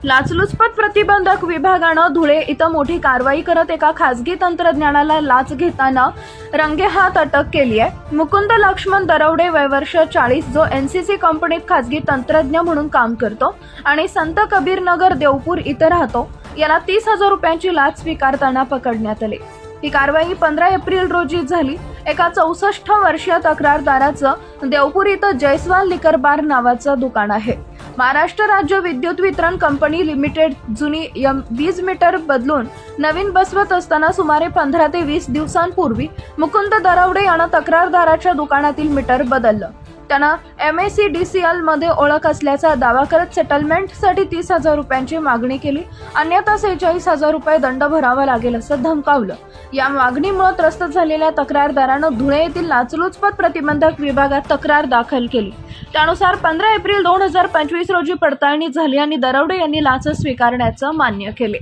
लाचलुचपत प्रतिबंधक विभागानं धुळे इथं मोठी कारवाई करत एका खासगी तंत्रज्ञानाला लाच घेताना रंगेहात अटक केली आहे। मुकुंद लक्ष्मण दरवडे वय वर्ष 40 जो एनसीसी कंपनीत खासगी तंत्रज्ञ म्हणून काम करतो आणि संत कबीर नगर देवपूर इथं राहतो, याला 30,000 रुपयांची लाच स्वीकारताना पकडण्यात आले। ही कारवाई 15 एप्रिल रोजी झाली। एका 64 वर्षीय तक्रारदाराचं देवपूर इथं जयस्वाल लिकर बार नावाचं दुकान आहे। महाराष्ट्र राज्य विद्युत वितरण कंपनी लिमिटेड जुनी वीज मीटर बदलून नवीन बसवत असताना सुमारे 15 ते 20 दिवसांपूर्वी मुकुंद दरवडे यानं तक्रारदाराच्या दुकानातील मीटर बदललं। त्यानं MACDCL मध्ये ओळख असल्याचा दावा करत सेटलमेंटसाठी 30,000 रुपयांची मागणी केली, अन्यथा 46,000 रुपये दंड भरावा लागेल असं धमकावलं। या मागणीमुळे त्रस्त झालेल्या तक्रारदारानं धुळे येथील लाचलुचपत प्रतिबंधक विभागात तक्रार दाखल केली। त्यानुसार 15 एप्रिल 2025 रोजी पडताळणी झाली आणि दरवडे यांनी लाच स्वीकारण्याचं मान्य केले।